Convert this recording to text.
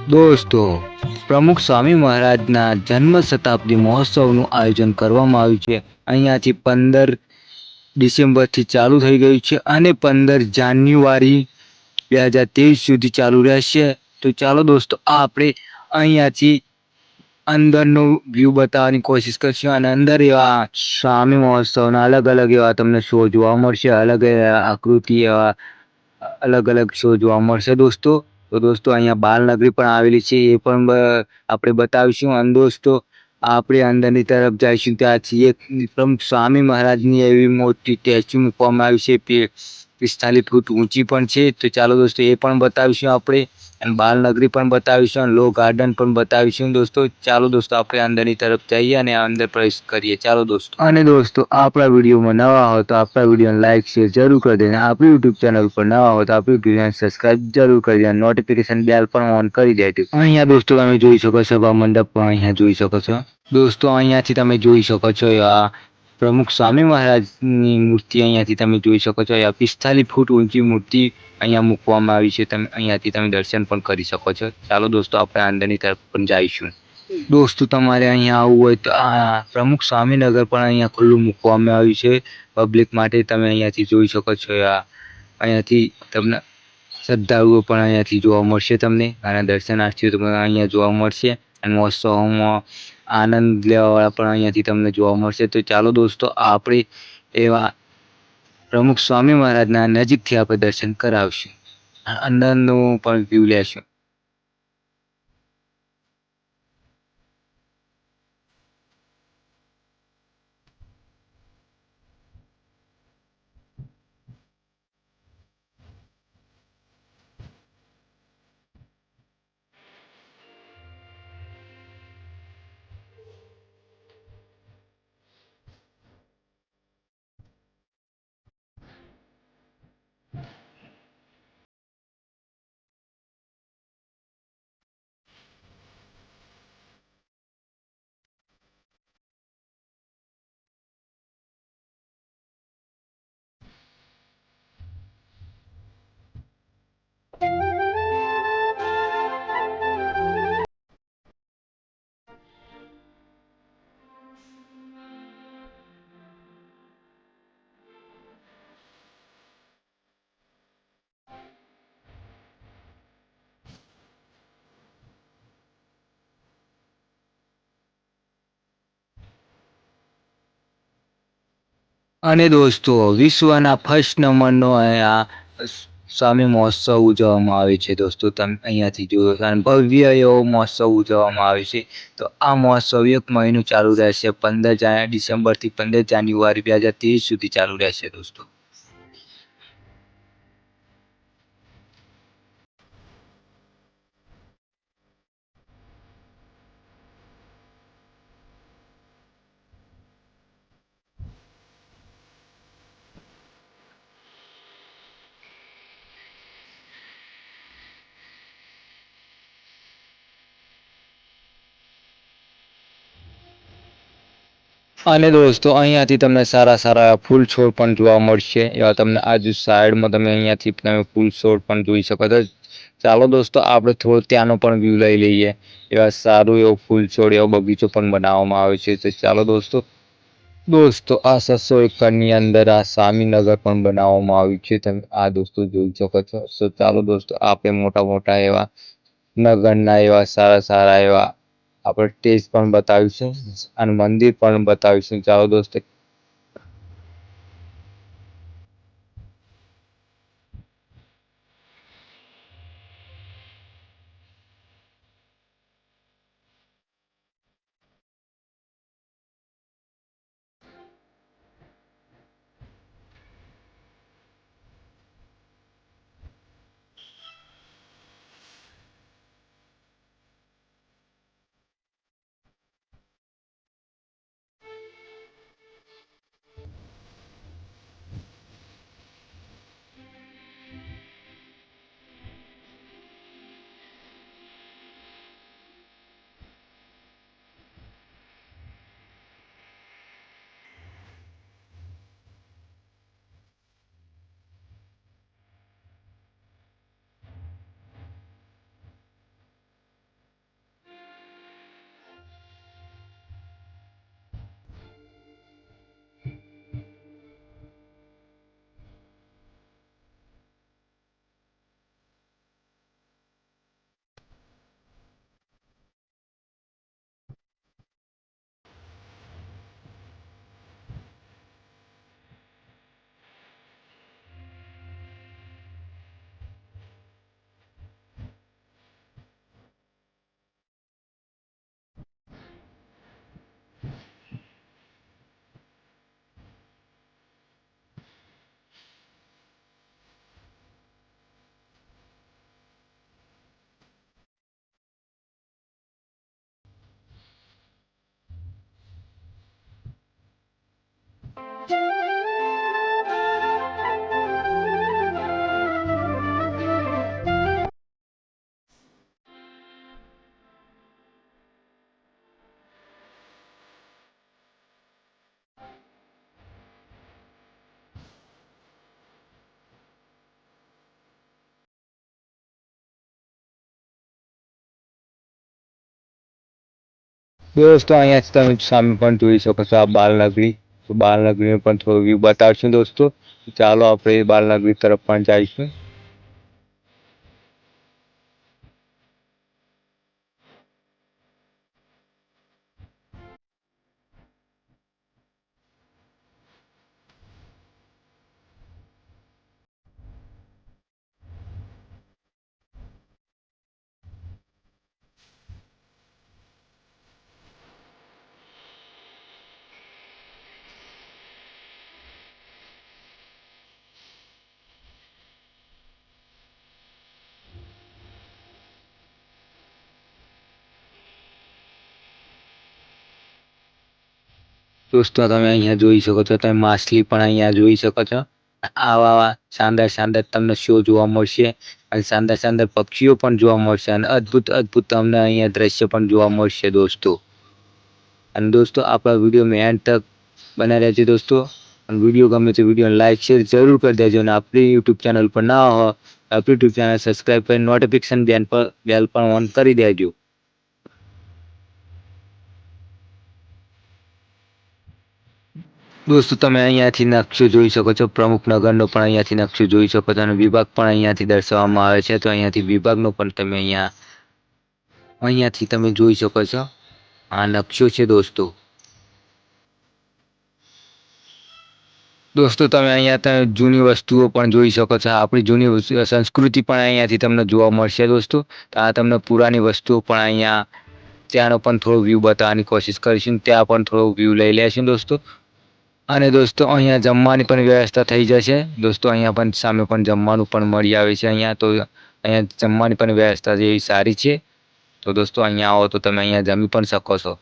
દોસ્તો, પ્રમુખ સ્વામી મહારાજના જન્મ શતાબ્દી મહોત્સવનું આયોજન કરવામાં આવ્યું છે. અહીંયાથી 15 ડિસેમ્બરથી ચાલુ થઈ ગયું છે અને 15 જાન્યુઆરી 2023 સુધી ચાલુ રહેશે. તો ચાલો દોસ્તો, આપણે અહીંયાથી અંદરનો વ્યૂ બતાવવાની કોશિશ કરશું અને અંદર એવા સ્વામી મહોત્સવના અલગ અલગ એવા તમને શો જોવા મળશે. અલગ આકૃતિ એવા અલગ અલગ શો જોવા મળશે દોસ્તો. તો દોસ્તો, અહીંયા બાલનગરી પણ આવેલી છે, એ પણ આપણે બતાવીશું. અને દોસ્તો, આપણે અંદરની તરફ જઈશું ત્યાંથી એક સ્વામી મહારાજની એવી મોટી સ્ટેચ્યુ મૂકવામાં આવી છે, 45 ફૂટ ઊંચી પણ છે. તો ચાલો દોસ્તો, એ પણ બતાવીશું આપણે. અને બાલનગરી પણ બતાવીશું અને લો ગાર્ડન પણ બતાવીશું દોસ્તો. ચાલો દોસ્તો, આપણે અંદરની તરફ જઈએ અને અંદર પ્રવેશ કરીએ. ચાલો દોસ્તો. અને દોસ્તો, આપણા વિડીયોમાં નવા હોય તો આપણા વિડીયોને લાઈક શેર જરૂર કરી દેજો. આપણી યુટ્યુબ ચેનલ પર નવા હોય તો આપણી વિડીયોને સબસ્ક્રાઇબ જરૂર કરી દેજો. નોટિફિકેશન બેલ પણ ઓન કરી દેજો. અહીંયા દોસ્તો તમે જોઈ શકો છો, સભા મંડપ પણ અહીંયા જોઈ શકો છો દોસ્તો. અહીંયાથી તમે જોઈ શકો છો આ પ્રમુખ સ્વામી મહારાજની મૂર્તિ અહીંયાથી તમે જોઈ શકો છો. 45 ફૂટ ઊંચી મૂર્તિ અહીંયા મૂકવામાં આવી છે. તમે અહીંયાથી તમે દર્શન પણ કરી શકો છો. ચાલો દોસ્તો, આપણે અંદરની તરફ પણ જઈશું. દોસ્તો, તમારે અહીંયા આવવું હોય તો આ પ્રમુખ સ્વામીનગર પણ અહીંયા ખુલ્લું મૂકવામાં આવ્યું છે પબ્લિક માટે. તમે અહીંયાથી જોઈ શકો છો. અહીંયાથી તમને શ્રદ્ધાળુઓ પણ અહીંયાથી જોવા મળશે. તમને આના દર્શનાર્થીઓ તમને અહીંયા જોવા મળશે. અને મહોત્સવમાં આનંદ લેવાવાળા પણ અહીંયાથી તમને જોવા મળશે. તો ચાલો દોસ્તો, આપણે એવા પ્રમુખ સ્વામી મહારાજના નજીકથી આપણે દર્શન કરાવશું. અંદરનું પણ વ્યૂ લેશું. અને દોસ્તો, વિશ્વના ફર્સ્ટ નંબરનો આ સ્વામી મહોત્સવ ઉજવવામાં આવે છે દોસ્તો. તમે અહીંયાથી જોયો અને ભવ્ય એવો મહોત્સવ ઉજવવામાં આવે છે. તો આ મહોત્સવ 1 મહિનો ચાલુ રહેશે. 15 ડિસેમ્બરથી 15 જાન્યુઆરી 2023 સુધી ચાલુ રહેશે દોસ્તો. અને દોસ્તો, અહીંયાથી તમને સારા સારા ફૂલ છોડ પણ જોવા મળશે. એવા તમને આજુ સાઈડમાં તમે અહીંયાથી તમે ફૂલ છોડ પણ જોઈ શકો છો. ચાલો દોસ્તો, આપણે થોડો ત્યાંનો પણ વ્યૂ લઈ લઈએ. એવા સારું એવો ફૂલ છોડ એવો બગીચો પણ બનાવવામાં આવે છે. તો ચાલો દોસ્તો. દોસ્તો, આ 600 એકરની અંદર આ સ્વામીનગર પણ બનાવવામાં આવ્યું છે. તમે આ દોસ્તો જોઈ શકો છો. તો ચાલો દોસ્તો, આપણે મોટા મોટા એવા નગરના એવા સારા સારા એવા આપણે સ્ટેજ પણ બતાવીશું અને મંદિર પણ બતાવીશું. ચાલો દોસ્તો. દોસ્તો અહીંયાથી તમે સામે પણ જોઈ શકો છો આ બાલનગરી. તો બાલનગરીનો પણ થોડો વ્યૂ બતાવશું દોસ્તો. ચાલો આપણે બાલનગરી તરફ પણ જઈશું. દોસ્તો તમે અહીંયા જોઈ શકો છો, તમે માછલી પણ અહીંયા જોઈ શકો છો. આવા શાનદાર શાનદાર તમને શો જોવા મળશે અને શાનદાર શાનદાર પક્ષીઓ પણ જોવા મળશે અને અદ્ભુત અદ્ભુત તમને અહીંયા દ્રશ્ય પણ જોવા મળશે દોસ્તો. અને દોસ્તો આપણા વિડીયો એન્ડ તક બના રહેજો દોસ્તો. અને વિડીયો ગમે તો વિડીયો લાઈક શેર જરૂર કરી દેજો. અને આપણી યુટ્યુબ ચેનલ પર ના હોય આપણી યુટ્યુબ ચેનલ સબસ્ક્રાઈબ કરી નોટિફિકેશન બેલ પણ ઓન કરી દેજો. દોસ્તો તમે અહીંયાથી નકશો જોઈ શકો છો, પ્રમુખનગરનો પણ અહીંયાથી નકશો જોઈ શકો છો અને વિભાગ પણ અહીંયાથી દર્શાવવામાં આવે છે. તો અહીંયાથી વિભાગનો પણ તમે અહીંયાથી તમે જોઈ શકો છો. આ નકશો છે દોસ્તો. દોસ્તો તમે અહીંયા જૂની વસ્તુઓ પણ જોઈ શકો છો. આપણી જૂની સંસ્કૃતિ પણ અહીંયાથી તમને જોવા મળશે દોસ્તો. તો આ તમને પુરાની વસ્તુઓ પણ અહીંયા ત્યાંનો પણ થોડો વ્યૂ બતાવવાની કોશિશ કરીશું. ત્યાં પણ થોડો વ્યૂ લઈ લેશું દોસ્તો. અને દોસ્તો અહીંયા જમવાની પણ વ્યવસ્થા થઈ જશે. દોસ્તો અહીંયા પણ સામે પણ જમવાનું પણ મળી આવે છે. અહીંયા તો અહીંયા જમવાની પણ વ્યવસ્થા જેવી સારી છે. તો દોસ્તો અહીંયા આવો તો તમે અહીંયા જમી પણ શકો છો.